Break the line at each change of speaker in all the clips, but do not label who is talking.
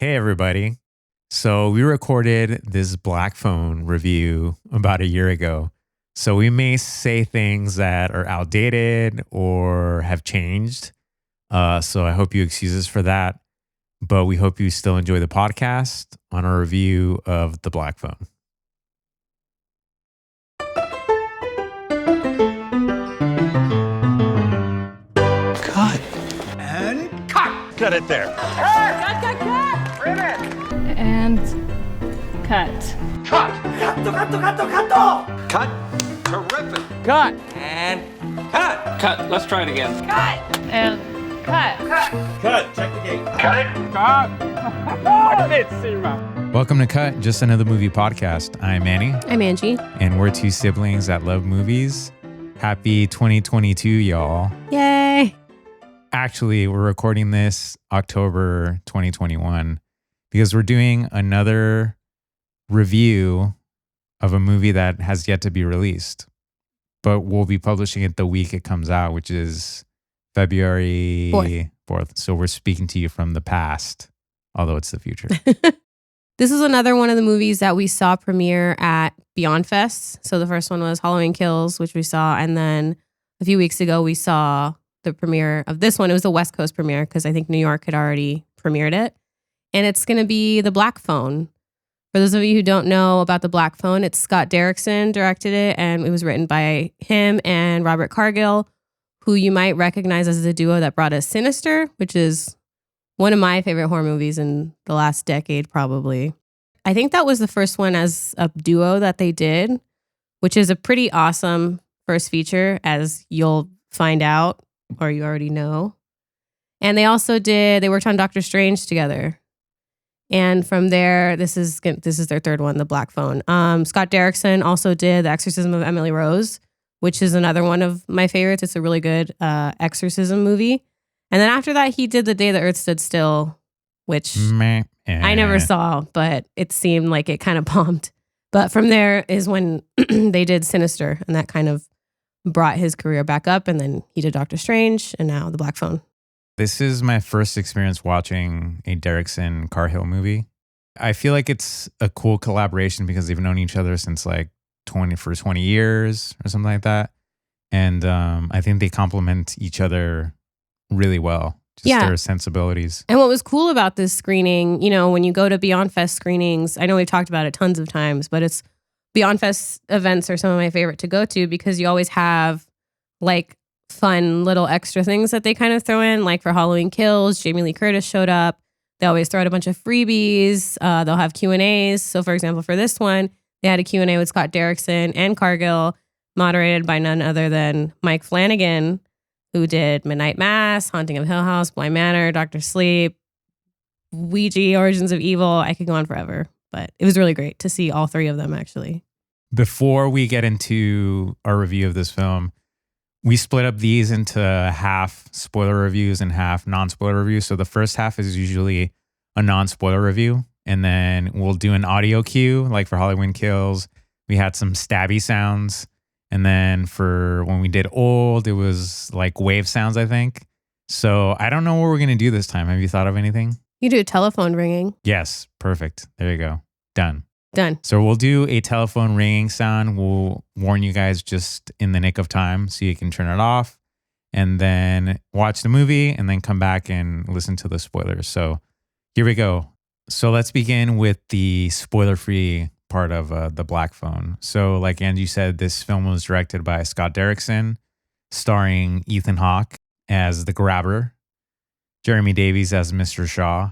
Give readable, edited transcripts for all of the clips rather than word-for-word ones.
Hey, everybody. So we recorded this Black Phone review about a year ago. So we may say things that are outdated or have changed. So I hope you excuse us for that. But we hope you still enjoy the podcast on a review of the Black Phone.
Cut. And cut. Cut it there.
Cut. And cut.
Cut. Terrific.
Cut.
And cut.
Cut. Let's try it again.
Cut. And cut.
Cut. Check the gate. Cut it.
Cut.
Welcome to Cut, just another movie podcast. I'm Manny,
I'm Angie.
and we're two siblings that love movies. Happy 2022, y'all.
Yay.
Actually, we're recording this October 2021 because we're doing another review of a movie that has yet to be released, but we'll be publishing it the week it comes out, which is February 4th. So we're speaking to you from the past, although it's the future.
This is another one of the movies that we saw premiere at Beyond Fest. So the first one was Halloween Kills, which we saw. And then a few weeks ago, we saw the premiere of this one. It was the West Coast premiere because I think New York had already premiered it. And it's going to be The Black Phone. For those of you who don't know about The Black Phone, it's Scott Derrickson directed it. And it was written by him and Robert Cargill, who you might recognize as the duo that brought us Sinister, which is one of my favorite horror movies in the last decade, probably. I think that was the first one as a duo that they did, which is a pretty awesome first feature, as you'll find out, or you already know. And they worked on Doctor Strange together. And from there, this is their third one, The Black Phone. Scott Derrickson also did The Exorcism of Emily Rose, which is another one of my favorites. It's a really good exorcism movie. And then after that, he did The Day the Earth Stood Still, which I never saw, but it seemed like it kind of bombed. But from there is when they did Sinister, and that kind of brought his career back up. And then he did Doctor Strange, and now The Black Phone.
This is my first experience watching a Derrickson Cargill movie. I feel like it's a cool collaboration because they've known each other since like 20 years or something like that. And I think they complement each other really well. Their sensibilities.
And what was cool about this screening, when you go to Beyond Fest screenings, I know we've talked about it tons of times, but it's Beyond Fest events are some of my favorite to go to because you always have like fun little extra things that they kind of throw in. Like for Halloween Kills, Jamie Lee Curtis showed up. They always throw out a bunch of freebies. They'll have Q&As. So for example, for this one, they had a Q&A with Scott Derrickson and Cargill, moderated by none other than Mike Flanagan, who did Midnight Mass, Haunting of Hill House, Bly Manor, Dr. Sleep, Ouija, Origins of Evil. I could go on forever, but it was really great to see all three of them, actually.
Before we get into our review of this film, we split up these into half spoiler reviews and half non-spoiler reviews. So the first half is usually a non-spoiler review, and then we'll do an audio cue, like for Halloween Kills. We had some stabby sounds. And then for when we did Old, it was like wave sounds, I think. So I don't know what we're going to do this time. Have you thought of anything?
You do telephone ringing.
Yes. Perfect. There you go. Done. So we'll do a telephone ringing sound. We'll warn you guys just in the nick of time so you can turn it off and then watch the movie and then come back and listen to the spoilers. So here we go. So let's begin with the spoiler-free part of The Black Phone. So like Angie said, this film was directed by Scott Derrickson, starring Ethan Hawke as the grabber, Jeremy Davies as Mr. Shaw,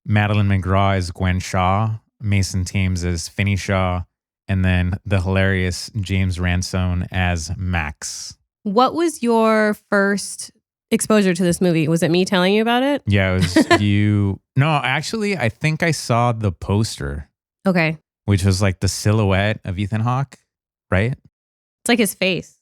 Madeline McGraw as Gwen Shaw, Mason Thames as Finney Shaw, and then the hilarious James Ransone as Max.
What was your first exposure to this movie? Was it me telling you about it?
Yeah, it was you. No, actually, I think I saw the poster.
Okay.
Which was like the silhouette of Ethan Hawke, right?
It's like his face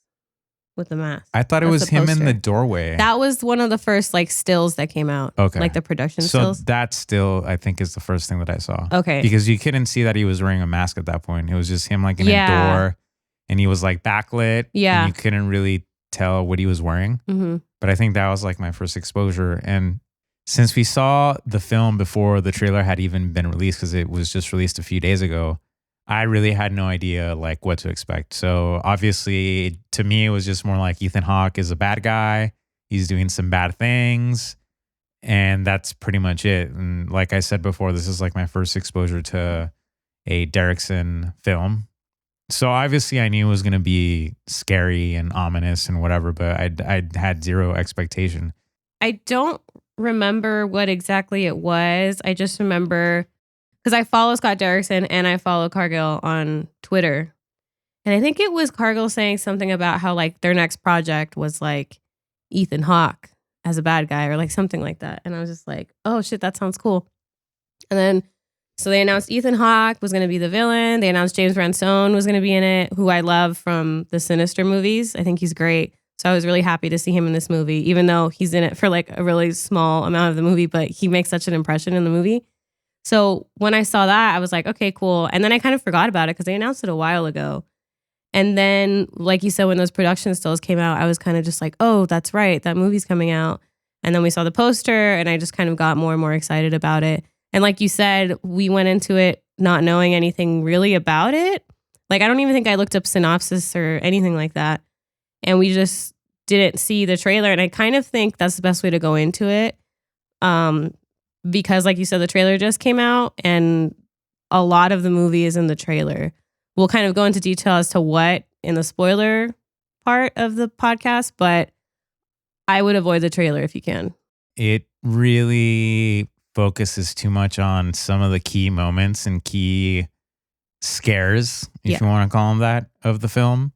with the mask.
I thought it was him in the doorway.
That was one of the first like stills that came out.
Okay.
Like the production stills.
So that still, I think, is the first thing that I saw.
Okay.
Because you couldn't see that he was wearing a mask at that point. It was just him like in a door and he was like backlit.
Yeah.
And you couldn't really tell what he was wearing.
Mm-hmm.
But I think that was like my first exposure. And since we saw the film before the trailer had even been released, because it was just released a few days ago, I really had no idea like what to expect. So obviously, to me, it was just more like Ethan Hawke is a bad guy. He's doing some bad things, and that's pretty much it. And like I said before, this is like my first exposure to a Derrickson film. So obviously, I knew it was going to be scary and ominous and whatever, but I'd had zero expectation.
I don't remember what exactly it was. I just remember because I follow Scott Derrickson and I follow Cargill on Twitter. And I think it was Cargill saying something about how like their next project was like Ethan Hawke as a bad guy or like something like that. And I was just like, oh shit, that sounds cool. And then so they announced Ethan Hawke was going to be the villain. They announced James Ransone was going to be in it, who I love from the Sinister movies. I think he's great. So I was really happy to see him in this movie, even though he's in it for like a really small amount of the movie, but he makes such an impression in the movie. So when I saw that, I was like, okay, cool. And then I kind of forgot about it because they announced it a while ago. And then, like you said, when those production stills came out, I was kind of just like, oh, that's right. That movie's coming out. And then we saw the poster and I just kind of got more and more excited about it. And like you said, we went into it not knowing anything really about it. Like, I don't even think I looked up synopsis or anything like that. And we just didn't see the trailer. And I kind of think that's the best way to go into it. Because like you said, the trailer just came out and a lot of the movie is in the trailer. We'll kind of go into detail as to what in the spoiler part of the podcast, but I would avoid the trailer if you can.
It really focuses too much on some of the key moments and key scares, if you want to call them that, of the film.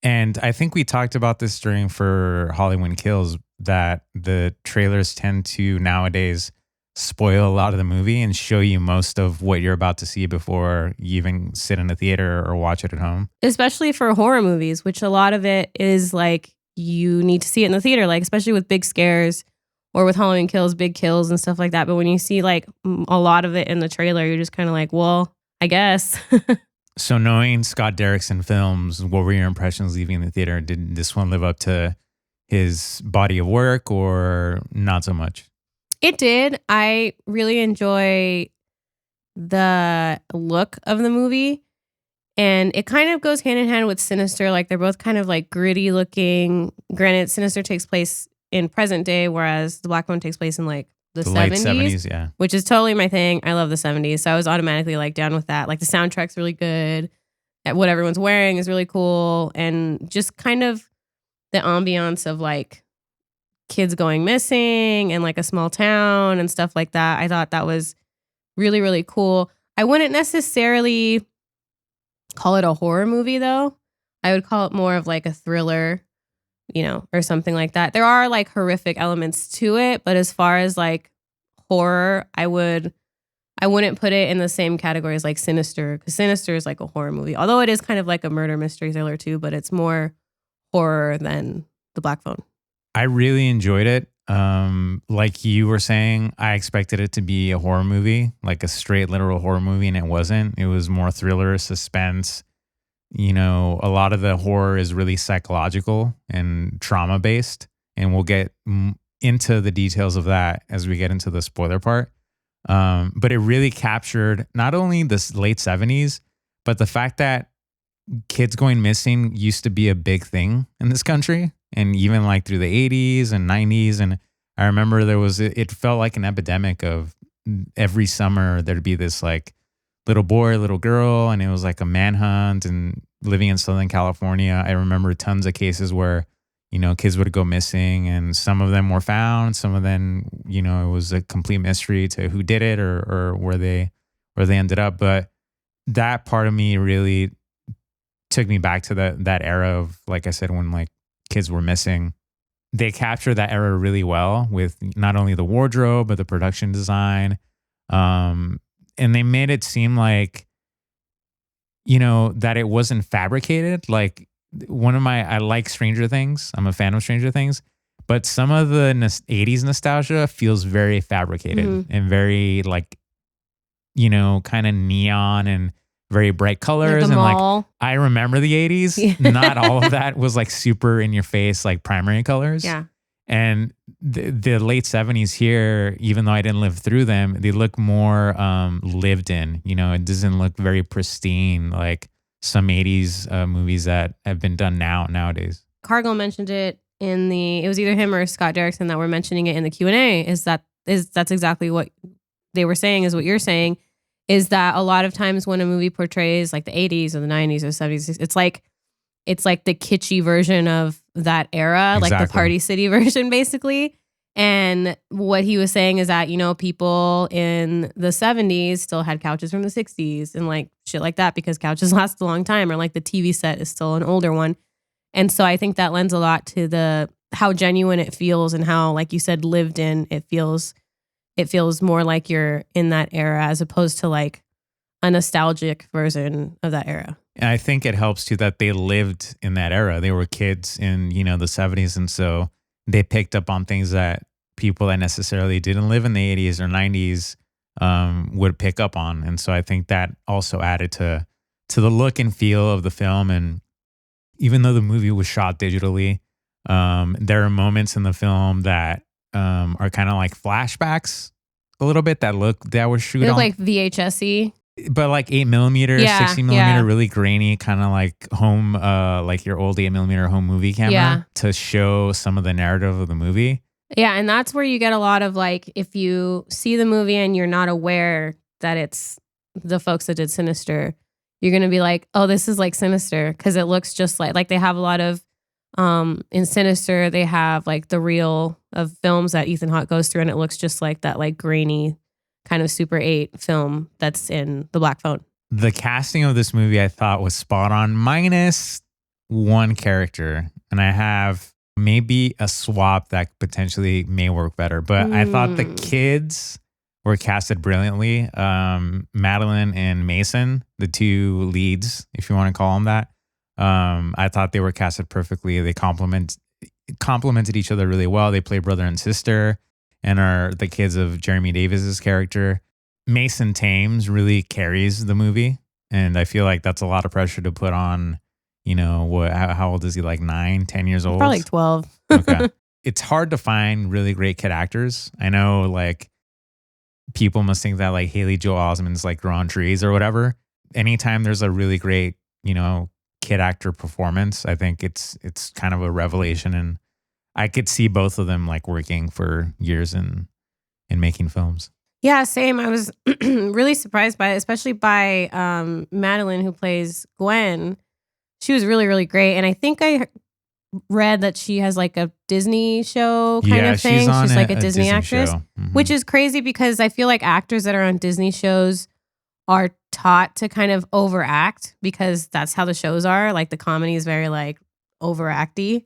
And I think we talked about this during For Hollywood Kills, that the trailers tend to nowadays spoil a lot of the movie and show you most of what you're about to see before you even sit in the theater or watch it at home.
Especially for horror movies, which a lot of it is like you need to see it in the theater, like especially with big scares or with Halloween Kills, big kills and stuff like that. But when you see like a lot of it in the trailer, you're just kind of like, well, I guess.
So knowing Scott Derrickson films, what were your impressions leaving the theater? Did this one live up to his body of work or not so much?
It did. I really enjoy the look of the movie. And it kind of goes hand in hand with Sinister. Like they're both kind of like gritty looking. Granted, Sinister takes place in present day, whereas the Black Phone takes place in like the 70s,
late 70s, yeah.
Which is totally my thing. I love the 70s. So I was automatically like down with that. Like the soundtrack's really good. What everyone's wearing is really cool. And just kind of the ambiance of like kids going missing and like a small town and stuff like that. I thought that was really, really cool. I wouldn't necessarily call it a horror movie though. I would call it more of like a thriller, you know, or something like that. There are like horrific elements to it, but as far as like horror, I wouldn't put it in the same category as like Sinister, because Sinister is like a horror movie. Although it is kind of like a murder mystery thriller too, but it's more horror than The Black Phone.
I really enjoyed it. Like you were saying, I expected it to be a horror movie, like a straight literal horror movie, and it wasn't. It was more thriller, suspense. You know, a lot of the horror is really psychological and trauma based, and we'll get into the details of that as we get into the spoiler part. But it really captured not only the late 70s, but the fact that kids going missing used to be a big thing in this country, and even like through the 80s and 90s. And I remember it felt like an epidemic of every summer there'd be this like little boy, little girl, and it was like a manhunt. And living in Southern California, I remember tons of cases where, you know, kids would go missing, and some of them were found. Some of them, you know, it was a complete mystery to who did it or where they ended up. But that part of me really took me back to that era of, like I said, when like kids were missing. They captured that era really well with not only the wardrobe, but the production design. And they made it seem like, you know, that it wasn't fabricated. Like I like Stranger Things. I'm a fan of Stranger Things, but some of the 80s nostalgia feels very fabricated and very like, you know, kind of neon and very bright colors.
Like
and like, I remember the 80s. Not all of that was like super in your face, like primary colors.
Yeah.
And the late 70s here, even though I didn't live through them, they look more lived in. You know, it doesn't look very pristine like some 80s movies that have been done nowadays.
Cargill mentioned it it was either him or Scott Derrickson that were mentioning it in the Q&A, that's exactly what they were saying is what you're saying, is that a lot of times when a movie portrays like the 80s or the 90s or 70s, it's like the kitschy version of that era,
Exactly.
like the Party City version, basically. And what he was saying is that, you know, people in the 70s still had couches from the 60s and like shit like that because couches last a long time, or like the TV set is still an older one. And so I think that lends a lot to how genuine it feels and how, like you said, lived in it feels. It feels more like you're in that era as opposed to like a nostalgic version of that era.
And I think it helps too that they lived in that era. They were kids in, you know, the 70s. And so they picked up on things that people that necessarily didn't live in the 80s or 90s would pick up on. And so I think that also added to the look and feel of the film. And even though the movie was shot digitally, there are moments in the film that are kind of like flashbacks a little bit that were shot on
like VHS-y.
But like 8mm,
Yeah,
60mm,
yeah.
really grainy, kind of like home, like your old 8mm home movie camera to show some of the narrative of the movie.
Yeah, and that's where you get a lot of like, if you see the movie and you're not aware that it's the folks that did Sinister, you're going to be like, oh, this is like Sinister, because it looks just like they have a lot of, in Sinister, they have like the reel of films that Ethan Hawke goes through, and it looks just like that like grainy kind of Super 8 film that's in The Black Phone.
The casting of this movie I thought was spot on, minus one character. And I have maybe a swap that potentially may work better. But I thought the kids were casted brilliantly. Madeline and Mason, the two leads, if you want to call them that. I thought they were casted perfectly. They complemented each other really well. They play brother and sister and are the kids of Jeremy Davis's character. Mason Thames really carries the movie. And I feel like that's a lot of pressure to put on, you know, how old is he? Like 9, 10 years old?
Probably like 12.
Okay. It's hard to find really great kid actors. I know like people must think that like Haley Joel Osment's like growing trees or whatever. Anytime there's a really great, you know, kid actor performance, I think it's kind of a revelation. And I could see both of them like working for years in making films.
Yeah, same. I was really surprised by it, especially by Madeline, who plays Gwen. She was really, really great. And I think I read that she has like a Disney show kind of thing. She's like a Disney actress, which is crazy because I feel like actors that are on Disney shows are taught to kind of overact because that's how the shows are. Like the comedy is very like overacty.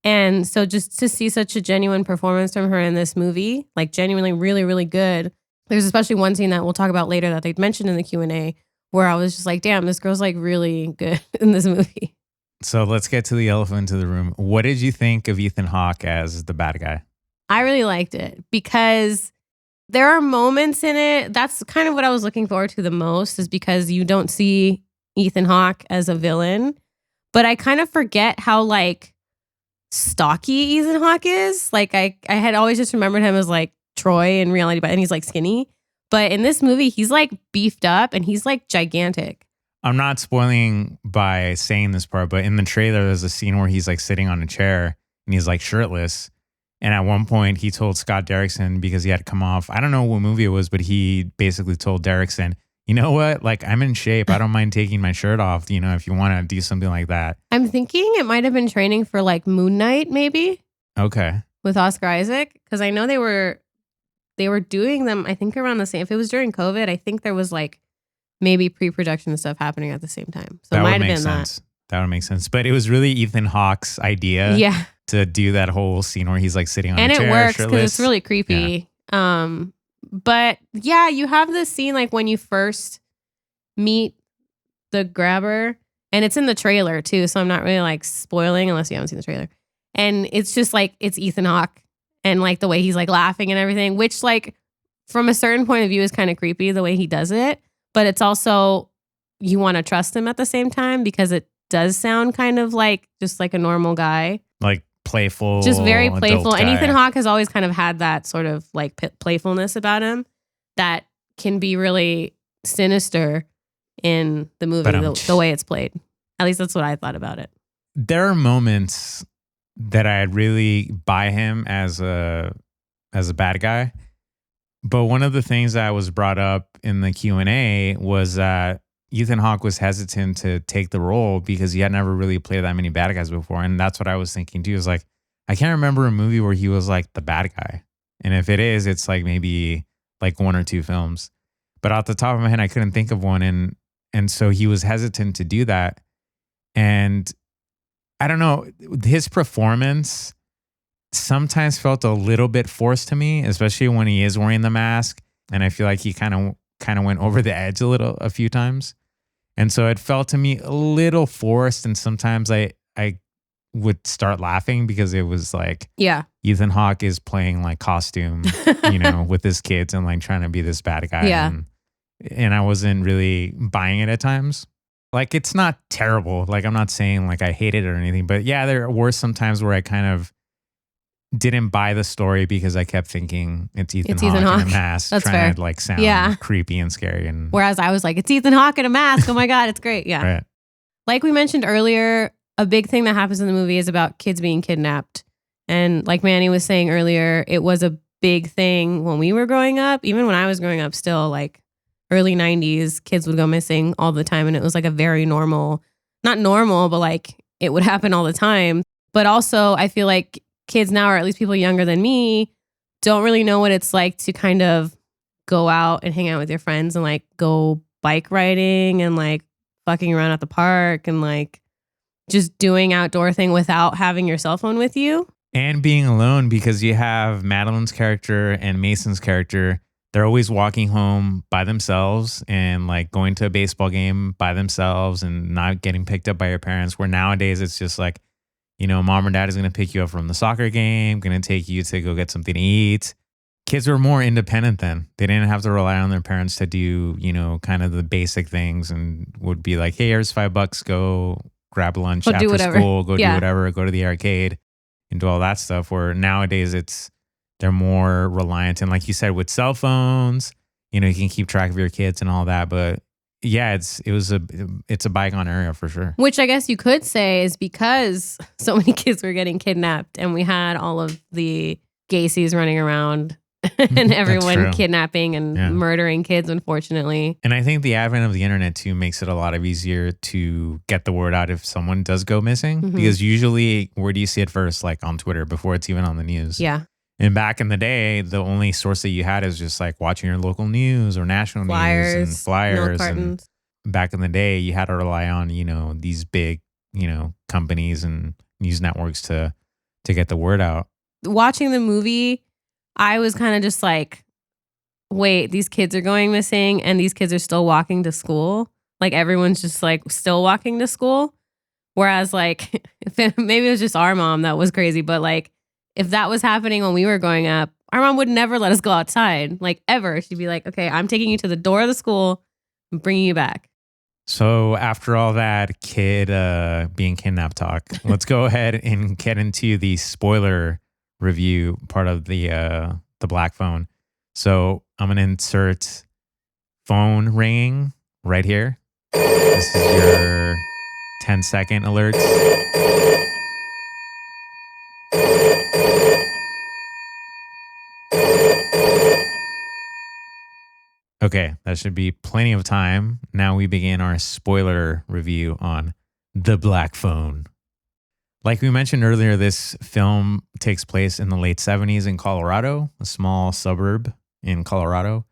And so just to see such a genuine performance from her in this movie, like genuinely really, really good. There's especially one scene that we'll talk about later that they'd mentioned in the Q&A where I was just like, damn, this girl's like really good in this movie.
So let's get to the elephant in the room. What did you think of Ethan Hawke as the bad guy?
I really liked it because there are moments in it. That's kind of what I was looking forward to the most, is because you don't see Ethan Hawke as a villain. But I kind of forget how like stocky Ethan Hawke is. Like I had always just remembered him as like Troy in Reality, and he's like skinny. But in this movie, he's like beefed up and he's like gigantic.
I'm not spoiling by saying this part, but in the trailer, there's a scene where he's like sitting on a chair and he's like shirtless. And at one point, he told Scott Derrickson, because he had to come off, I don't know what movie it was, but he basically told Derrickson, you know what? Like, I'm in shape. I don't mind taking my shirt off, you know, if you want to do something like that.
I'm thinking it might have been training for like Moon Knight, maybe.
Okay.
With Oscar Isaac. Because I know they were doing them, I think around the same. If it was during COVID, I think there was like maybe pre-production stuff happening at the same time. So it might have been that.
That would make sense. But it was really Ethan Hawke's idea.
Yeah.
To do that whole scene where he's like sitting on a chair,
and it works because
shirtless.
it's really creepy. Yeah. But yeah, you have this scene like when you first meet the grabber, and it's in the trailer too, so I'm not really like spoiling unless you haven't seen the trailer. And it's just like it's Ethan Hawke and like the way he's like laughing and everything, which like from a certain point of view is kind of creepy the way he does it, but it's also you want to trust him at the same time because it does sound kind of like just like a normal guy.
Like playful,
just very playful.
adult
And
guy.
Ethan Hawke has always kind of had that sort of like playfulness about him that can be really sinister in the movie, the way it's played. At least that's what I thought about it.
There are moments that I really buy him as a bad guy. But one of the things that was brought up in the Q&A was that Ethan Hawke was hesitant to take the role because he had never really played that many bad guys before. And that's what I was thinking too. Is like, I can't remember a movie where he was like the bad guy. And if it is, it's like maybe like 1 or 2 films. But off the top of my head, I couldn't think of one. And so he was hesitant to do that. And I don't know, his performance sometimes felt a little bit forced to me, especially when he is wearing the mask. And I feel like he kind of went over the edge a few times. And so it felt to me a little forced. And sometimes I would start laughing because it was like, Ethan Hawke is playing like costume, with his kids and like trying to be this bad guy.
Yeah.
And I wasn't really buying it at times. Like, it's not terrible. Like, I'm not saying like I hated it or anything, but yeah, there were some times where I kind of didn't buy the story because I kept thinking it's Ethan Hawke in a mask.
That's
trying
fair.
to like sound creepy and scary. And
whereas I was like, it's Ethan Hawke in a mask. Oh my God, it's great. Yeah.
Right.
Like we mentioned earlier, a big thing that happens in the movie is about kids being kidnapped. And like Manny was saying earlier, it was a big thing when we were growing up. Even when I was growing up still, like early 90s, kids would go missing all the time. And it was like a very normal, not normal, but like it would happen all the time. But also I feel like kids now, or at least people younger than me, don't really know what it's like to kind of go out and hang out with your friends and like go bike riding and like fucking around at the park and like just doing outdoor thing without having your cell phone with you.
And being alone, because you have Madeline's character and Mason's character. They're always walking home by themselves and like going to a baseball game by themselves and not getting picked up by your parents. Where nowadays it's just like, mom or dad is going to pick you up from the soccer game, going to take you to go get something to eat. Kids were more independent then. They didn't have to rely on their parents to do, kind of the basic things, and would be like, hey, here's $5, go grab lunch after school, go do whatever, go to the arcade and do all that stuff. Where nowadays they're more reliant. And like you said, with cell phones, you can keep track of your kids and all that. But yeah, it's a bygone era for sure.
Which I guess you could say is because so many kids were getting kidnapped and we had all of the Gacy's running around and everyone kidnapping and murdering kids, unfortunately.
And I think the advent of the internet too makes it a lot easier to get the word out if someone does go missing. Mm-hmm. Because usually, where do you see it first? Like on Twitter before it's even on the news.
Yeah.
And back in the day, the only source that you had is just like watching your local news or national news and flyers. And back in the day, you had to rely on, these big, companies and news networks to get the word out.
Watching the movie, I was kind of just like, wait, these kids are going missing and these kids are still walking to school. Like everyone's just like still walking to school. Whereas like, maybe it was just our mom that was crazy, but like, if that was happening when we were growing up, our mom would never let us go outside, like ever. She'd be like, okay, I'm taking you to the door of the school and bringing you back.
So after all that kid being kidnapped talk, let's go ahead and get into the spoiler review part of the Black Phone. So I'm going to insert phone ringing right here. This is your 10-second alerts. Okay, that should be plenty of time. Now we begin our spoiler review on The Black Phone. Like we mentioned earlier, this film takes place in the late 70s in Colorado, a small suburb in Colorado.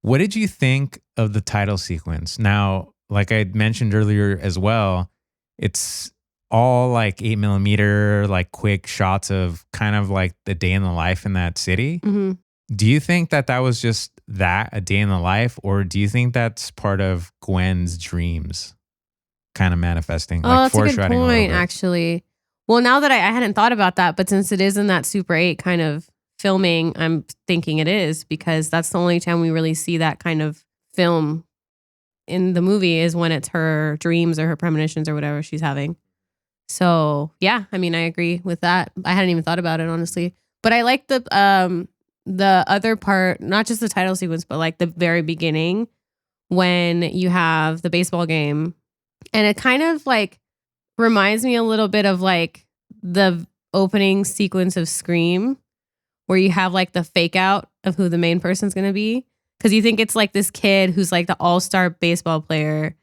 What did you think of the title sequence? Now, like I mentioned earlier as well, it's all like 8mm, like quick shots of kind of like the day in the life in that city.
Mm-hmm.
Do you think that was just a day in the life, or do you think that's part of Gwen's dreams kind of manifesting?
Oh, like that's a good point, actually. Well, now that I hadn't thought about that, but since it is in that Super 8 kind of filming, I'm thinking it is, because that's the only time we really see that kind of film in the movie is when it's her dreams or her premonitions or whatever she's having. So yeah, I mean, I agree with that. I hadn't even thought about it, honestly. But I like the other part, not just the title sequence, but like the very beginning when you have the baseball game. And it kind of like reminds me a little bit of like the opening sequence of Scream, where you have like the fake out of who the main person's going to be. Because you think it's like this kid who's like the all-star baseball player.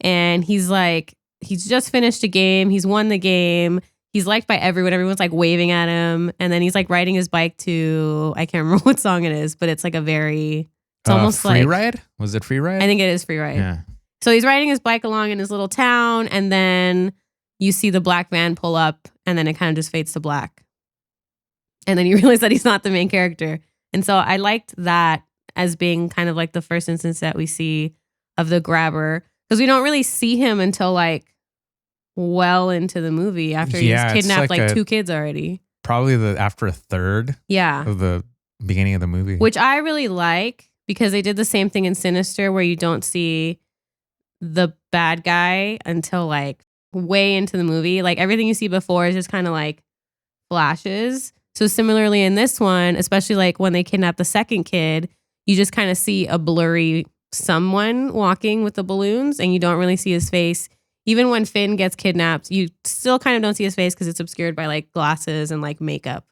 And he's just finished a game. He's won the game. He's liked by everyone. Everyone's like waving at him. And then he's like riding his bike to, I can't remember what song it is, but it's like it's almost
Free
like.
Ride? Was it Free Ride?
I think it is Free Ride.
Yeah.
So he's riding his bike along in his little town. And then you see the black van pull up and then it kind of just fades to black. And then you realize that he's not the main character. And so I liked that as being kind of like the first instance that we see of the grabber. Because we don't really see him until like well into the movie after he's kidnapped like two kids already.
Probably after a third of the beginning of the movie.
Which I really like because they did the same thing in Sinister where you don't see the bad guy until like way into the movie. Like everything you see before is just kind of like flashes. So similarly in this one, especially like when they kidnap the second kid, you just kind of see a blurry someone walking with the balloons and you don't really see his face. Even when Finn gets kidnapped, you still kind of don't see his face because it's obscured by like glasses and like makeup.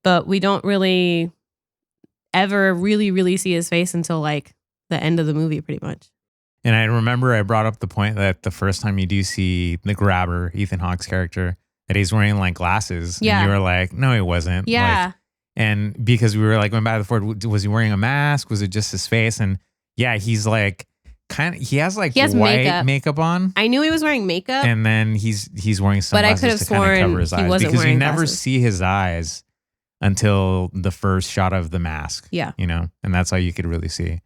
But we don't really ever really see his face until like the end of the movie pretty much.
And I remember I brought up the point that the first time you do see the grabber, Ethan Hawke's character, that he's wearing like glasses.
Yeah.
And you were like, no, he wasn't.
Yeah.
Like, and because we were like going back and forth, was he wearing a mask? Was it just his face? And yeah, he's like he has white makeup on.
I knew he was wearing makeup.
And then he's wearing sunglasses to kind of cover his eyes. Because you never see his eyes until the first shot of the mask.
Yeah.
You know, and that's how you could really see.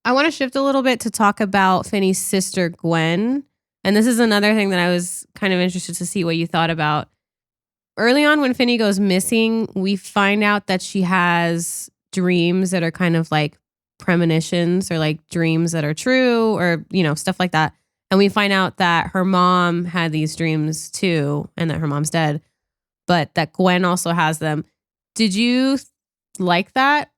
I want to shift a little bit to talk about Finney's sister, Gwen. And this is another thing that I was kind of interested to see what you thought about. Early on when Finney goes missing, we find out that she has dreams that are kind of like premonitions or like dreams that are true or, you know, stuff like that. And we find out that her mom had these dreams too and that her mom's dead, but that Gwen also has them. Did you like that?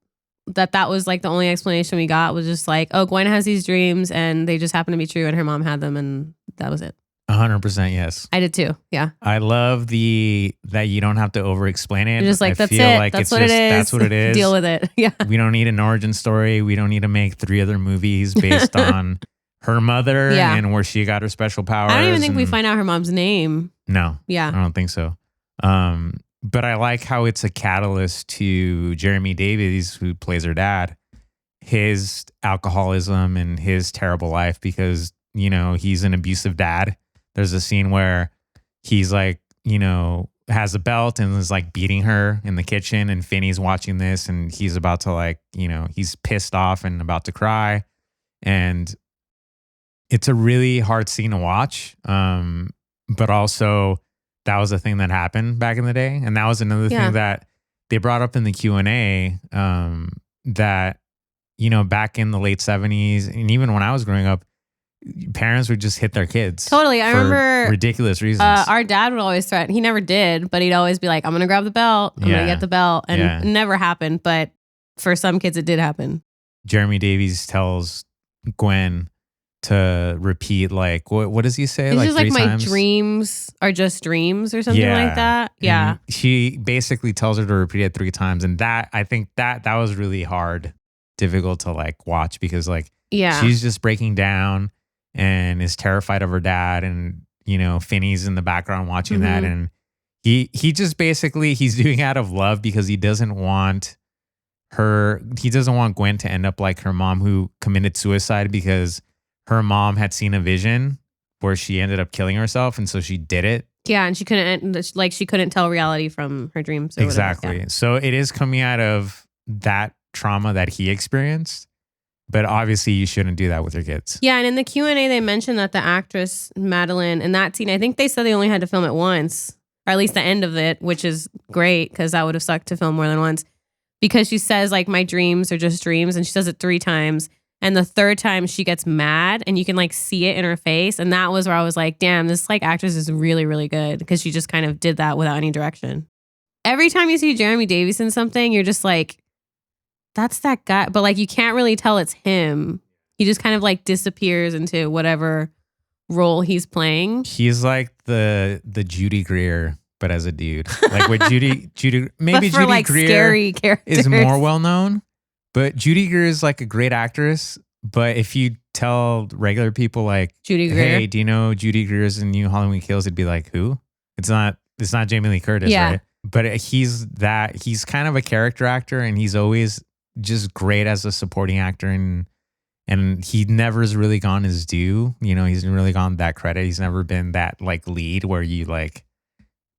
That was like the only explanation we got was just like, oh, Gwen has these dreams and they just happen to be true and her mom had them and that was it.
100% yes.
I did too. Yeah.
I love that you don't have to over explain it.
You're just like, that's it.
Like
that's what it is.
That's what it is.
Deal with it. Yeah.
We don't need an origin story. We don't need to make 3 other movies based on her mother and where she got her special powers.
I don't even think we find out her mom's name.
No.
Yeah.
I don't think so. But I like how it's a catalyst to Jeremy Davies, who plays her dad, his alcoholism and his terrible life because, you know, he's an abusive dad. There's a scene where he's like, you know, has a belt and is like beating her in the kitchen and Finney's watching this and he's about to like, you know, he's pissed off and about to cry. And it's a really hard scene to watch. But also that was a thing that happened back in the day. And that was another thing that they brought up in the Q&A that, you know, back in the late 70s and even when I was growing up, parents would just hit their kids.
Totally. I remember
ridiculous reasons.
Our dad would always threaten. He never did, but he'd always be like, I'm going to grab the belt. I'm going to get the belt. And it never happened. But for some kids, it did happen.
Jeremy Davies tells Gwen to repeat like, what does he say?
It's
like
just like
3
my
times?
Dreams are just dreams or something like that. Yeah.
And she basically tells her to repeat it 3 times. And I think that was really difficult to like watch because like she's just breaking down and is terrified of her dad. And, you know, Finney's in the background watching that. And he just basically, he's doing it out of love because he doesn't want Gwen to end up like her mom who committed suicide because her mom had seen a vision where she ended up killing herself. And so she did it.
Yeah. And she couldn't tell reality from her dreams. Or
exactly.
Whatever. Yeah.
So it is coming out of that trauma that he experienced. But obviously you shouldn't do that with your kids. Yeah.
And in the Q&A, they mentioned that the actress Madeline in that scene, I think they said they only had to film it once, or at least the end of it, which is great because that would have sucked to film more than once. Because she says like, my dreams are just dreams. And she says it 3 times. And the third time she gets mad and you can like see it in her face. And that was where I was like, damn, this like actress is really, really good because she just kind of did that without any direction. Every time you see Jeremy Davies in something, you're just like, that's that guy. But like, you can't really tell it's him. He just kind of like disappears into whatever role he's playing.
He's like the Judy Greer, but as a dude. Like with Judy maybe
but for
Judy
like
Greer
scary characters.
is more well known. But Judy Greer is like a great actress. But if you tell regular people like,
Judy Greer,
hey, do you know Judy Greer's in New Halloween Kills? It'd be like, who? It's not Jamie Lee Curtis, right? But he's kind of a character actor, and he's always just great as a supporting actor, and he never has really gone his due. You know, he's really gone that credit. He's never been that like lead where you like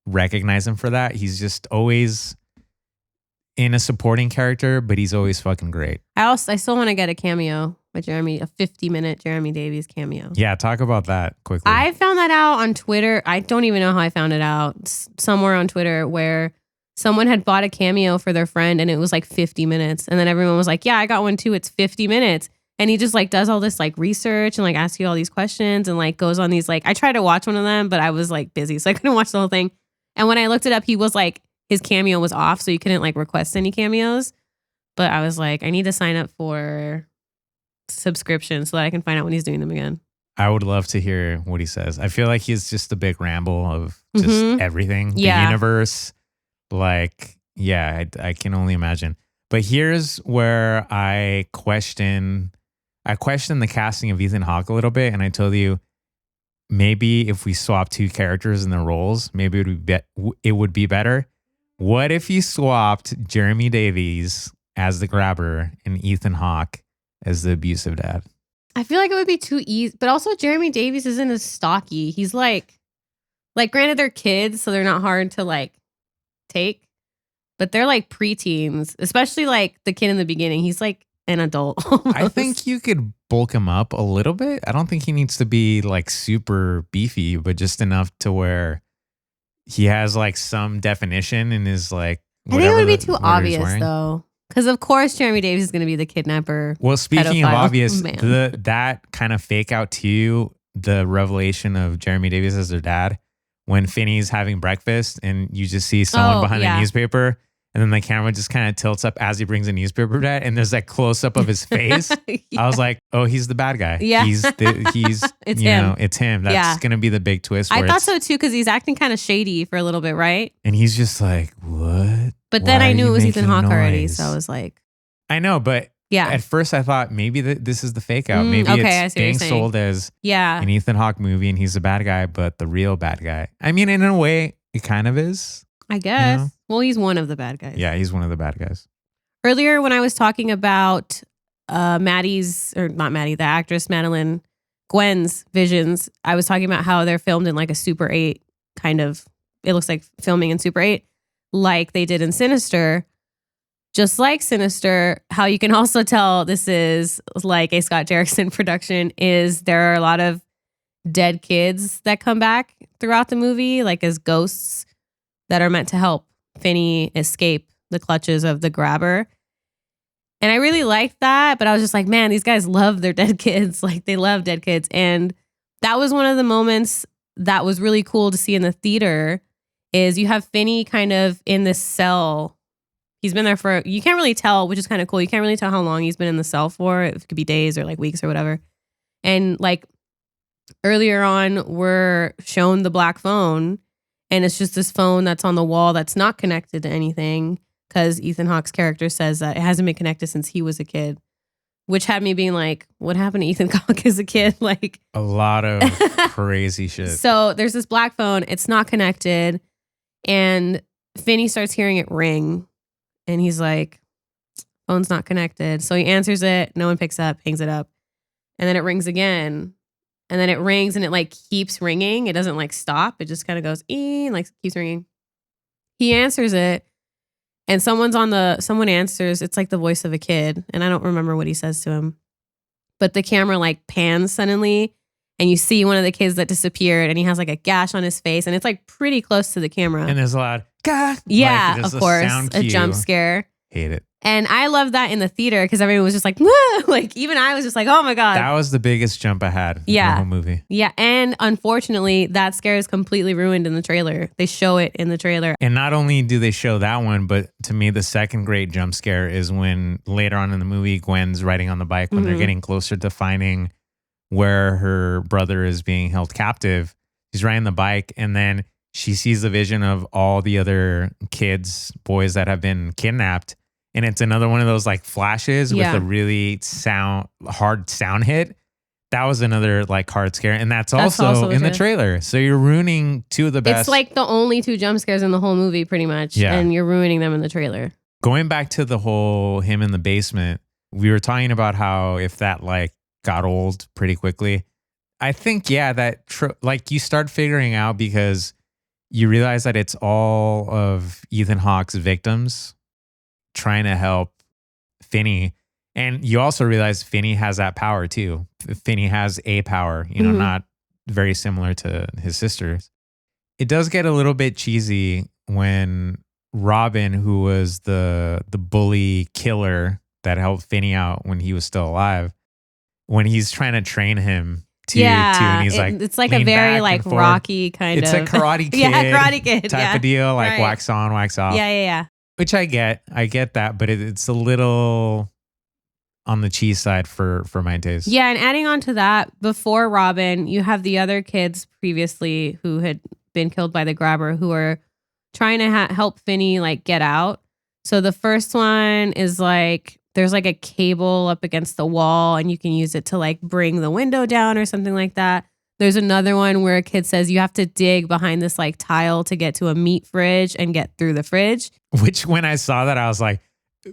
recognize him for that. He's just always in a supporting character, but he's always fucking great.
I still want to get a cameo with a 50-minute Jeremy Davies cameo.
Yeah, talk about that quickly.
I found that out on Twitter. I don't even know how I found it out. Somewhere on Twitter where someone had bought a cameo for their friend and it was like 50 minutes. And then everyone was like, yeah, I got one too. It's 50 minutes. And he just like does all this like research and like asks you all these questions and like goes on these like, I tried to watch one of them, but I was like busy. So I couldn't watch the whole thing. And when I looked it up, he was like, his cameo was off. So you couldn't like request any cameos. But I was like, I need to sign up for subscription so that I can find out when he's doing them again.
I would love to hear what he says. I feel like he's just a big ramble of just everything. The universe. Like, yeah, I can only imagine. But here's where I question the casting of Ethan Hawke a little bit. And I told you, maybe if we swap two characters in the roles, maybe it would be better. What if you swapped Jeremy Davies as the grabber and Ethan Hawke as the abusive dad?
I feel like it would be too easy. But also Jeremy Davies isn't as stocky. He's like granted they're kids, so they're not hard to like take. But they're like preteens, especially like the kid in the beginning. He's like an adult. Almost.
I think you could bulk him up a little bit. I don't think he needs to be like super beefy, but just enough to where he has like some definition in his like.
I think it would be too obvious though. Because of course Jeremy Davies is going to be the kidnapper.
Well, speaking of obvious, that kind of fake out to you, the revelation of Jeremy Davies as their dad, when Finney's having breakfast and you just see someone behind a newspaper. And then the camera just kind of tilts up as he brings a newspaper to and there's that close up of his face. I was like, oh, he's the bad guy.
Yeah.
He's it's him. It's him. That's going to be the big twist.
I thought so too, because he's acting kind of shady for a little bit, right?
And he's just like, what?
But then I knew it was Ethan Hawke already. So I was like,
I know, but at first I thought maybe this is the fake out. Maybe it's being sold as an Ethan Hawke movie and he's the bad guy, but the real bad guy. I mean, in a way, it kind of is.
I guess. You know? Well, he's one of the bad guys.
Yeah, he's one of the bad guys.
Earlier, when I was talking about the actress Madeline Gwen's visions, I was talking about how they're filmed in like a Super 8 kind of, it looks like filming in Super 8, like they did in Sinister. Just like Sinister, how you can also tell this is like a Scott Derrickson production is there are a lot of dead kids that come back throughout the movie, like as ghosts that are meant to help Finney escape the clutches of the grabber. And I really liked that, but I was just like, man, these guys love their dead kids. Like they love dead kids. And that was one of the moments that was really cool to see in the theater is you have Finney kind of in this cell. He's been there for, you can't really tell, which is kind of cool. You can't really tell how long he's been in the cell for. It could be days or like weeks or whatever. And like earlier on, we're shown the black phone. And it's just this phone that's on the wall that's not connected to anything because Ethan Hawke's character says that it hasn't been connected since he was a kid, which had me being like, what happened to Ethan Hawke as a kid? Like
a lot of crazy shit.
So there's this black phone. It's not connected. And Finney starts hearing it ring. And he's like, phone's not connected. So he answers it. No one picks up, hangs it up. And then it rings again. And then it rings and it like keeps ringing. It doesn't like stop. It just kind of goes, and like keeps ringing. He answers it and someone answers. It's like the voice of a kid. And I don't remember what he says to him. But the camera like pans suddenly and you see one of the kids that disappeared and he has like a gash on his face and it's like pretty close to the camera.
And there's a loud, God.
Yeah,
like,
of course. A jump scare.
Hate it.
And I love that in the theater because everyone was just like, "Whoa!" Like even I was just like, oh my God.
That was the biggest jump I had in the whole movie.
Yeah. And unfortunately, that scare is completely ruined in the trailer. They show it in the trailer.
And not only do they show that one, but to me, the second great jump scare is when later on in the movie, Gwen's riding on the bike when they're getting closer to finding where her brother is being held captive. She's riding the bike and then she sees the vision of all the other boys that have been kidnapped. And it's another one of those like flashes with a really hard sound hit. That was another like hard scare. And that's also in the trailer. So you're ruining two of the best.
It's like the only two jump scares in the whole movie pretty much. Yeah. And you're ruining them in the trailer.
Going back to the whole him in the basement, we were talking about how if that like got old pretty quickly. I think, that like you start figuring out because you realize that it's all of Ethan Hawke's victims trying to help Finney. And you also realize Finney has that power too. Finney has a power, not very similar to his sisters. It does get a little bit cheesy when Robin, who was the bully killer that helped Finney out when he was still alive, when he's trying to train him and he's like,
it's like a very like Rocky kind of.
It's a Karate Kid,
Karate Kid
type of deal, like wax on, wax off.
Yeah.
Which I get that, but it's a little on the cheese side for my taste.
Yeah, and adding on to that, before Robin, you have the other kids previously who had been killed by the grabber who are trying to help Finney like get out. So the first one is like, there's like a cable up against the wall and you can use it to like bring the window down or something like that. There's another one where a kid says you have to dig behind this like tile to get to a meat fridge and get through the fridge.
Which when I saw that, I was like,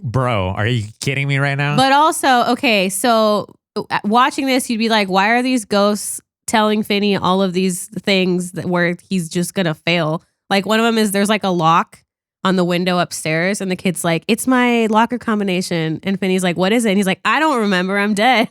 bro, are you kidding me right now?
But also, okay, so watching this, you'd be like, why are these ghosts telling Finney all of these things where he's just going to fail? Like one of them is there's like a lock on the window upstairs and the kid's like, it's my locker combination. And Finney's like, what is it? And he's like, I don't remember. I'm dead.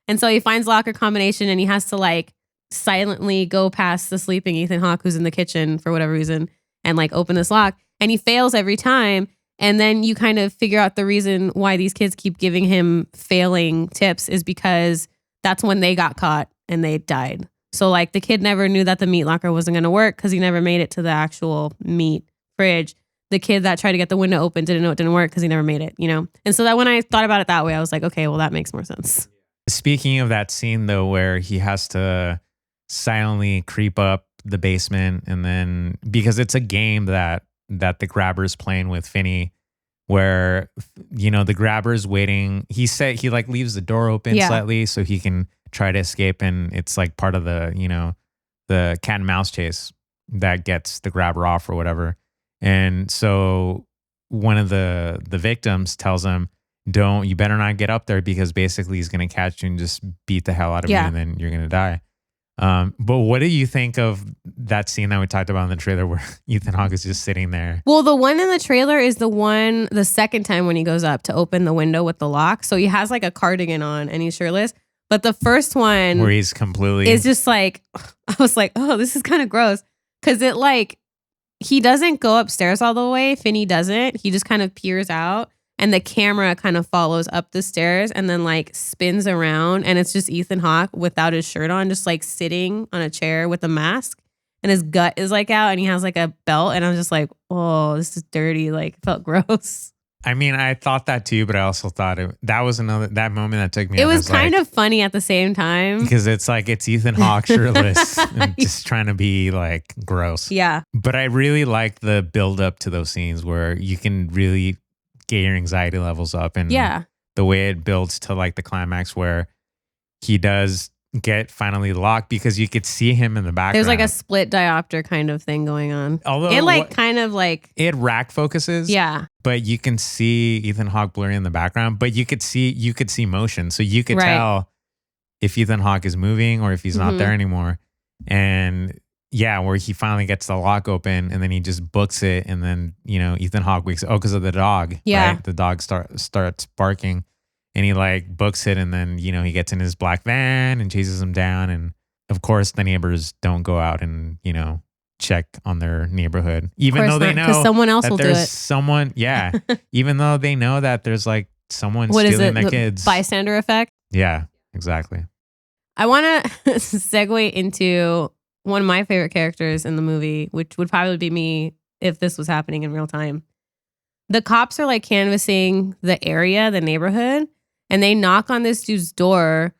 And so he finds locker combination and he has to like silently go past the sleeping Ethan Hawke who's in the kitchen for whatever reason and like open this lock. And he fails every time. And then you kind of figure out the reason why these kids keep giving him failing tips is because that's when they got caught and they died. So like the kid never knew that the meat locker wasn't going to work because he never made it to the actual meat fridge. The kid that tried to get the window open didn't know it didn't work because he never made it, And so that when I thought about it that way, I was like, okay, well, that makes more sense.
Speaking of that scene, though, where he has to silently creep up the basement and then because it's a game that the grabber's playing with Finney where, the grabber's waiting. He said he like leaves the door open slightly so he can try to escape. And it's like part of the, the cat and mouse chase that gets the grabber off or whatever. And so one of the victims tells him, you better not get up there because basically he's going to catch you and just beat the hell out of you and then you're going to die. But what do you think of that scene that we talked about in the trailer where Ethan Hawke is just sitting there?
Well, the one in the trailer is the second time when he goes up to open the window with the lock. So he has like a cardigan on and he's shirtless. But the first one
where he's completely
is just like, I was like, oh, this is kind of gross. Cause it like, he doesn't go upstairs all the way. Finney doesn't. He just kind of peers out and the camera kind of follows up the stairs and then like spins around. And it's just Ethan Hawke without his shirt on, just like sitting on a chair with a mask and his gut is like out and he has like a belt. And I was just like, oh, this is dirty. Like it felt gross.
I mean, I thought that too, but I also thought that was that moment that took me.
It was kind of funny at the same time
because it's like it's Ethan Hawke shirtless and just trying to be like gross.
Yeah,
but I really like the build up to those scenes where you can really get your anxiety levels up and the way it builds to like the climax where he does get finally locked because you could see him in the background.
There's like a split diopter kind of thing going on.
Although
it like kind of like
it rack focuses.
Yeah.
But you can see Ethan Hawke blurry in the background, but you could see motion. So you could tell if Ethan Hawke is moving or if he's not there anymore. And where he finally gets the lock open and then he just books it and then, Ethan Hawke wakes up because of the dog.
Yeah.
Right? The dog starts barking. And he like books it and then, he gets in his black van and chases him down. And of course the neighbors don't go out and, check on their neighborhood, even though they know
because someone else
that
will do
there's
it.
someone. Yeah, even though they know that there's like someone
What is
stealing
it?
their
The
kids.
bystander effect.
Yeah, exactly.
I want to segue into one of my favorite characters in the movie, which would probably be me if this was happening in real time. The cops are like canvassing the area, the neighborhood, and they knock on this dude's door,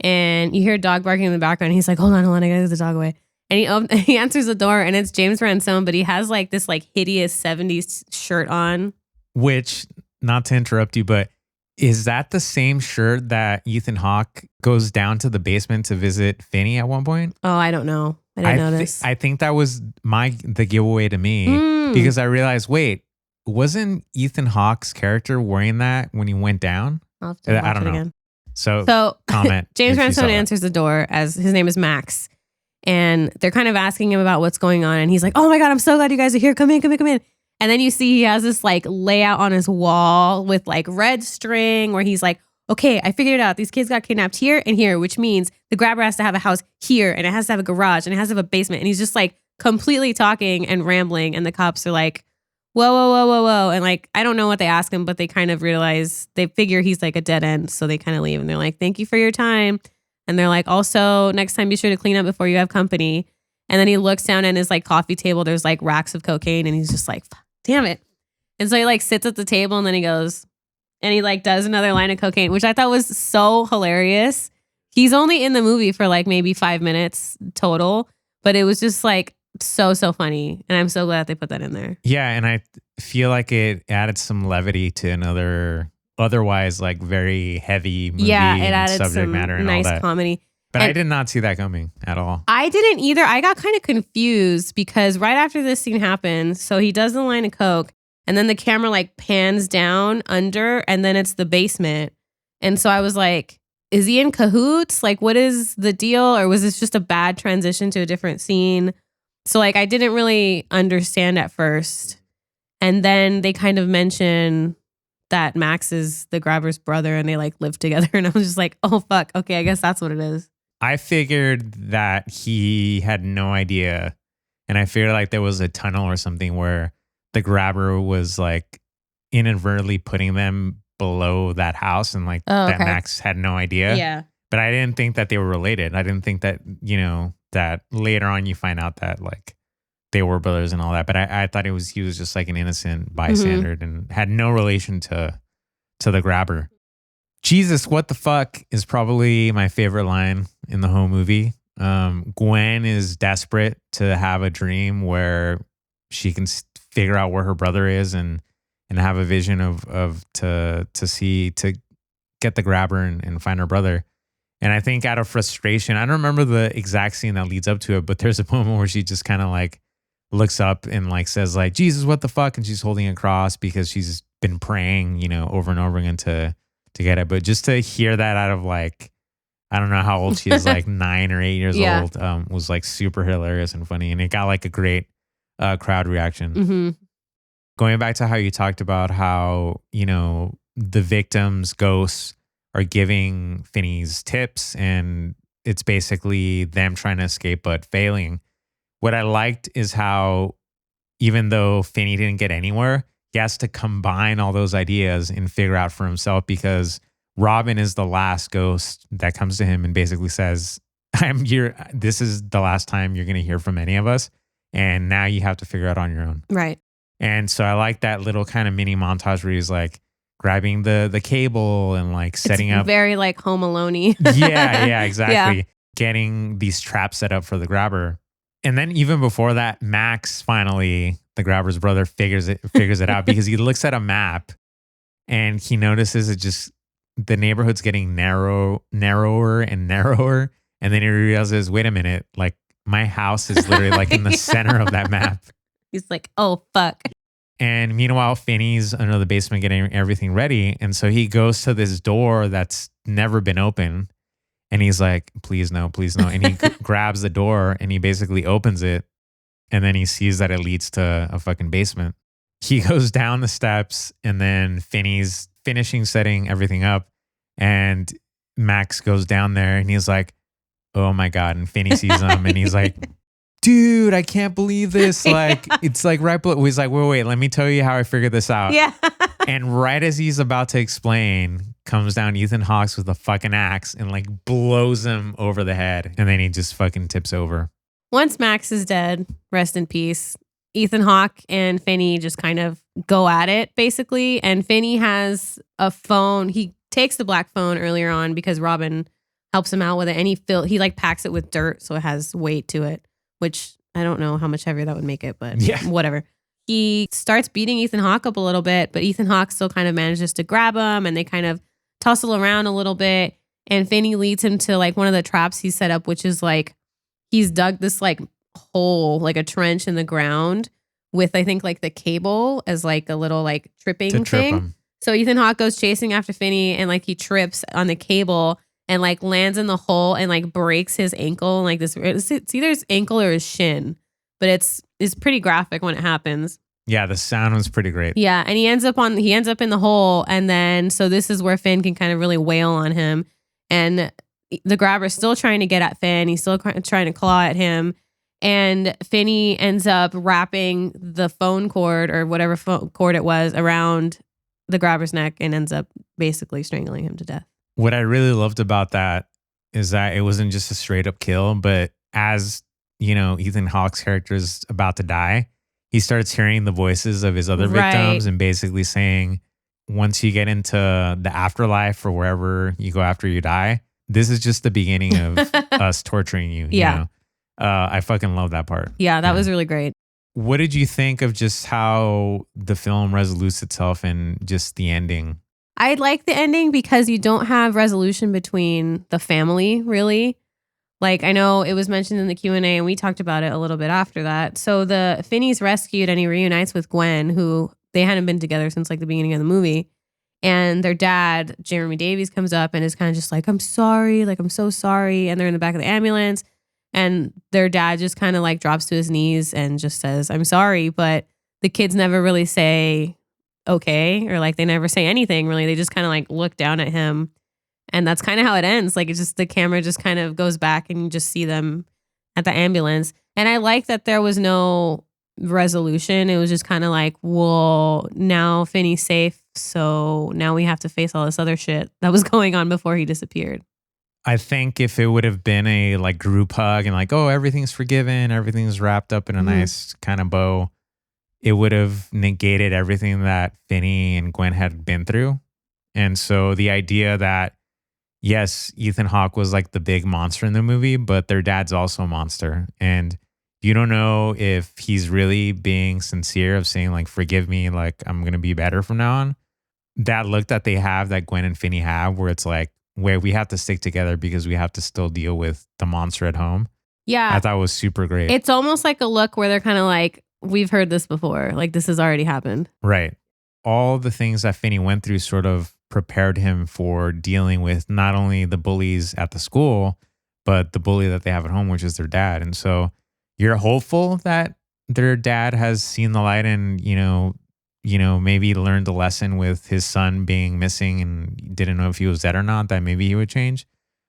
and you hear a dog barking in the background. He's like, hold on, I gotta get the dog away. And he answers the door, and it's James Ransone, but he has like this like hideous 70s shirt on.
Which, not to interrupt you, but is that the same shirt that Ethan Hawke goes down to the basement to visit Finney at one point?
Oh, I don't know. I didn't notice.
I think that was the giveaway to me because I realized, wait, wasn't Ethan Hawke's character wearing that when he went down?
I'll have to watch
I don't
it
know.
again.
So comment.
James
if you saw
Ransone
that.
answers the door as his name is Max. And they're kind of asking him about what's going on. And he's like, oh my God, I'm so glad you guys are here. Come in. And then you see he has this like layout on his wall with like red string where he's like, okay, I figured it out. These kids got kidnapped here and here, which means the grabber has to have a house here and it has to have a garage and it has to have a basement. And he's just like completely talking and rambling. And the cops are like, whoa. And like, I don't know what they ask him, but they kind of realize, they figure he's like a dead end. So they kind of leave and they're like, thank you for your time. And they're like, also, next time be sure to clean up before you have company. And then he looks down at his like coffee table. There's like racks of cocaine and he's just like, damn it. And so he like sits at the table and then he goes and he like does another line of cocaine, which I thought was so hilarious. He's only in the movie for like maybe 5 minutes total, but it was just like so funny. And I'm so glad they put that in there.
Yeah. And I feel like it added some levity to another otherwise like very heavy movie.
Yeah, it added
subject
some
matter and
nice
all that.
comedy.
But
And
I did not see that coming at all.
I didn't either. I got kind of confused because right after this scene happens, so he does the line of coke and then the camera like pans down under and then it's the basement. And so I was like, is he in cahoots? Like, what is the deal? Or was this just a bad transition to a different scene? So like, I didn't really understand at first. And then they kind of mention that Max is the grabber's brother and they like live together. And I was just like, oh, fuck. Okay, I guess that's what it is.
I figured that he had no idea. And I figured like there was a tunnel or something where the grabber was like inadvertently putting them below that house and like that Max had no idea.
Yeah.
But I didn't think that they were related. I didn't think that, you know, that later on you find out that like they were brothers and all that. But I thought he was just like an innocent bystander and had no relation to the grabber. Jesus, what the fuck is probably my favorite line in the whole movie. Gwen is desperate to have a dream where she can figure out where her brother is and have a vision of to get the grabber and find her brother. And I think out of frustration, I don't remember the exact scene that leads up to it, but there's a moment where she just kind of like looks up and like says like, Jesus, what the fuck? And she's holding a cross because she's been praying, you know, over and over again to get it. But just to hear that out of like, I don't know how old she is, like 9 or 8 years old, was like super hilarious and funny. And it got like a great crowd reaction.
Mm-hmm.
Going back to how you talked about how, you know, the victims' ghosts are giving Finney's tips and it's basically them trying to escape but failing. What I liked is how even though Finney didn't get anywhere, he has to combine all those ideas and figure out for himself because Robin is the last ghost that comes to him and basically says, this is the last time you're going to hear from any of us. And now you have to figure out on your own.
Right.
And so I like that little kind of mini montage where he's like grabbing the cable and like setting up.
Very like Home Alone-y.
yeah, exactly.
Yeah.
Getting these traps set up for the grabber. And then even before that, Max finally, the grabber's brother, figures it out because he looks at a map and he notices the neighborhood's getting narrower and narrower. And then he realizes, wait a minute, like my house is literally like in the center of that map.
He's like, oh, fuck.
And meanwhile, Finney's under the basement getting everything ready. And so he goes to this door that's never been open. And he's like, please no. And he grabs the door and he basically opens it. And then he sees that it leads to a fucking basement. He goes down the steps and then Finney's finishing setting everything up. And Max goes down there and he's like, oh my God. And Finney sees him and he's like, dude, I can't believe this. Like, it's like right below. He's like, wait, let me tell you how I figured this out.
Yeah.
And right as he's about to explain, comes down Ethan Hawke with a fucking axe and like blows him over the head. And then he just fucking tips over.
Once Max is dead, rest in peace, Ethan Hawke and Finney just kind of go at it, basically. And Finney has a phone. He takes the black phone earlier on because Robin helps him out with it. And he like packs it with dirt so it has weight to it, which I don't know how much heavier that would make it, but whatever. He starts beating Ethan Hawke up a little bit, but Ethan Hawke still kind of manages to grab him and they kind of tussle around a little bit. And Finney leads him to like one of the traps he set up, which is like he's dug this like hole, like a trench in the ground with, I think, like the cable as like a little like tripping thing. Him. So Ethan Hawke goes chasing after Finney and like he trips on the cable and like lands in the hole and like breaks his ankle. And like this, it's either his ankle or his shin, but it's pretty graphic when it happens.
Yeah, the sound was pretty great.
Yeah, and he ends up in the hole, and then so this is where Finn can kind of really wail on him, and the grabber's still trying to get at Finn. He's still trying to claw at him, and Finney ends up wrapping the phone cord or whatever cord it was around the grabber's neck and ends up basically strangling him to death.
What I really loved about that is that it wasn't just a straight up kill, but as you know, Ethan Hawke's character is about to die, he starts hearing the voices of his other victims and basically saying, once you get into the afterlife or wherever you go after you die, this is just the beginning of us torturing you.
Yeah.
You know? I fucking love that part.
Yeah, that was really great.
What did you think of just how the film resolutes itself and just the ending?
I like the ending because you don't have resolution between the family, really. Like, I know it was mentioned in the Q&A and we talked about it a little bit after that. So Finney's rescued and he reunites with Gwen, who they hadn't been together since like the beginning of the movie. And their dad, Jeremy Davies, comes up and is kind of just like, I'm sorry. Like, I'm so sorry. And they're in the back of the ambulance. And their dad just kind of like drops to his knees and just says, I'm sorry. But the kids never really say, okay. Or like they never say anything really. They just kind of like look down at him. And that's kind of how it ends. Like, it's just the camera just kind of goes back and you just see them at the ambulance. And I like that there was no resolution. It was just kind of like, well, now Finney's safe. So now we have to face all this other shit that was going on before he disappeared.
I think if it would have been a like group hug and like, oh, everything's forgiven, everything's wrapped up in a nice kind of bow, it would have negated everything that Finney and Gwen had been through. And so the idea that, yes, Ethan Hawke was like the big monster in the movie, but their dad's also a monster. And you don't know if he's really being sincere of saying like, forgive me, like I'm going to be better from now on. That look that they have, that Gwen and Finney have, where it's like, where we have to stick together because we have to still deal with the monster at home.
Yeah.
I thought was super great.
It's almost like a look where they're kind of like, we've heard this before. Like, this has already happened.
Right. All the things that Finney went through sort of prepared him for dealing with not only the bullies at the school, but the bully that they have at home, which is their dad. And so you're hopeful that their dad has seen the light and, you know, maybe learned the lesson with his son being missing and didn't know if he was dead or not, that maybe he would change.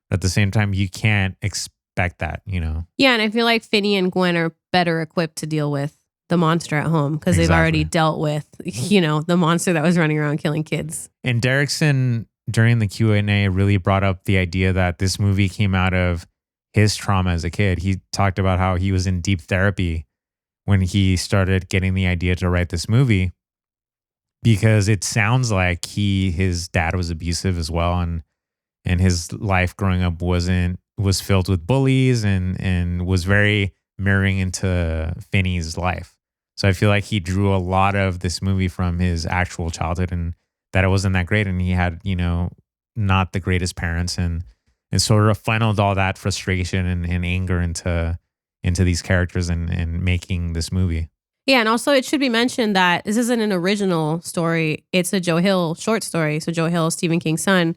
But at the same time, you can't expect that, you know?
Yeah. And I feel like Finney and Gwen are better equipped to deal with the monster at home because they've already dealt with, you know, the monster that was running around killing kids.
And Derrickson, during the Q&A, really brought up the idea that this movie came out of his trauma as a kid. He talked about how he was in deep therapy when he started getting the idea to write this movie, because it sounds like his dad was abusive as well, and his life growing up was filled with bullies and was very mirroring into Finney's life. So I feel like he drew a lot of this movie from his actual childhood, and that it wasn't that great, and he had, you know, not the greatest parents, and sort of funneled all that frustration and anger into these characters and making this movie.
Yeah, and also it should be mentioned that this isn't an original story. It's a Joe Hill short story. So Joe Hill, Stephen King's son,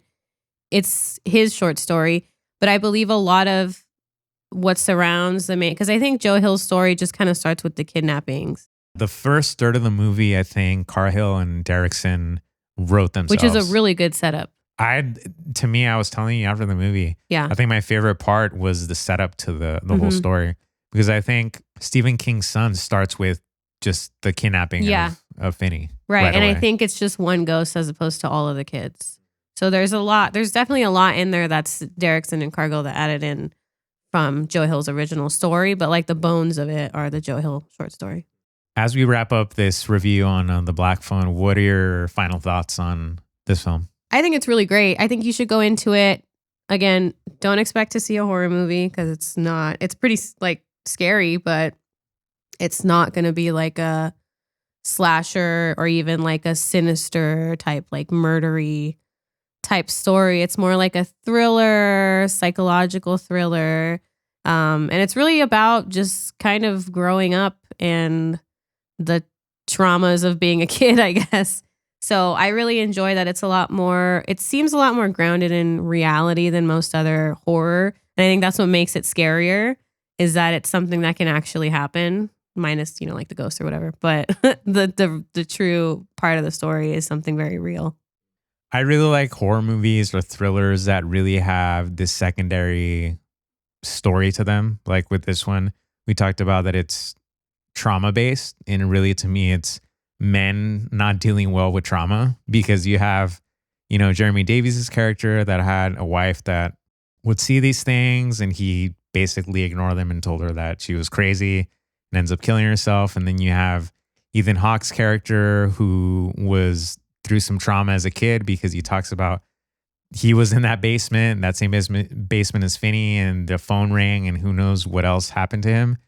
it's his short story. But I believe a lot of what surrounds the main, because I think Joe Hill's story just kind of starts with the kidnappings.
The first third of the movie, I think Carhill and Derrickson wrote themselves.
Which is a really good setup.
I was telling you after the movie,
yeah,
I think my favorite part was the setup to the whole story. Because I think Stephen King's Son starts with just the kidnapping of Finney.
Right. And
away.
I think it's just one ghost as opposed to all of the kids. So there's definitely a lot in there that's Derrickson and Cargill that added in from Joe Hill's original story, but like the bones of it are the Joe Hill short story.
As we wrap up this review on The Black Phone, what are your final thoughts on this film?
I think it's really great. I think you should go into it. Again, don't expect to see a horror movie because it's pretty like scary, but it's not going to be like a slasher or even like a sinister type, like murdery type story. It's more like a thriller, psychological thriller. And it's really about just kind of growing up and the traumas of being a kid, I guess. So I really enjoy that. It seems a lot more grounded in reality than most other horror. And I think that's what makes it scarier, is that it's something that can actually happen, minus, like the ghost or whatever. But the true part of the story is something very real.
I really like horror movies or thrillers that really have this secondary story to them. Like with this one, we talked about that it's trauma based, and really to me it's men not dealing well with trauma, because you have, Jeremy Davies' character that had a wife that would see these things and he basically ignored them and told her that she was crazy and ends up killing herself. And then you have Ethan Hawke's character who was through some trauma as a kid, because he talks about he was in that basement, that same basement as Finney, and the phone rang and who knows what else happened to him.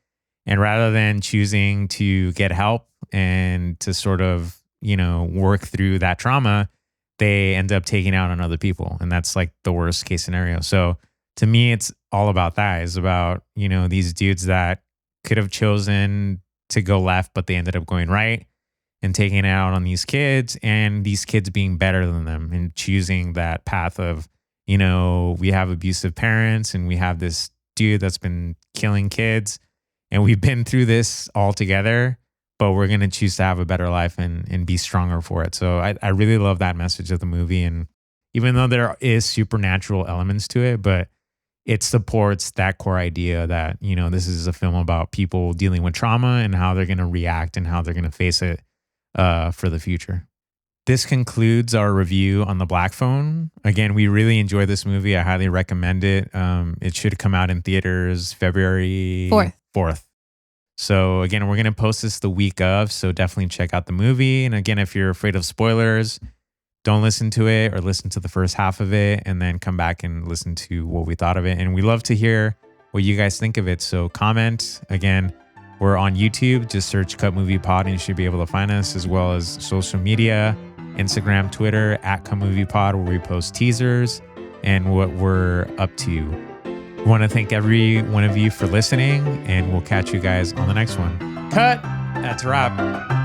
And rather than choosing to get help and to sort of, work through that trauma, they end up taking out on other people. And that's like the worst case scenario. So to me, it's all about that. It's about, these dudes that could have chosen to go left, but they ended up going right and taking it out on these kids, and these kids being better than them and choosing that path of, we have abusive parents and we have this dude that's been killing kids, and we've been through this all together, but we're going to choose to have a better life and be stronger for it. So I really love that message of the movie. And even though there is supernatural elements to it, but it supports that core idea that, this is a film about people dealing with trauma and how they're going to react and how they're going to face it for the future. This concludes our review on The Black Phone. Again, we really enjoy this movie. I highly recommend it. It should come out in theaters February 4th. So again, we're going to post this the week of, so definitely check out the movie. And again, if you're afraid of spoilers, don't listen to it, or listen to the first half of it and then come back and listen to what we thought of it. And we love to hear what you guys think of it. So comment. Again, we're on YouTube. Just search Cut Movie Pod and you should be able to find us, as well as social media, Instagram, Twitter, @Cut Movie Pod, where we post teasers and what we're up to. We want to thank every one of you for listening, and we'll catch you guys on the next one. Cut! That's a wrap.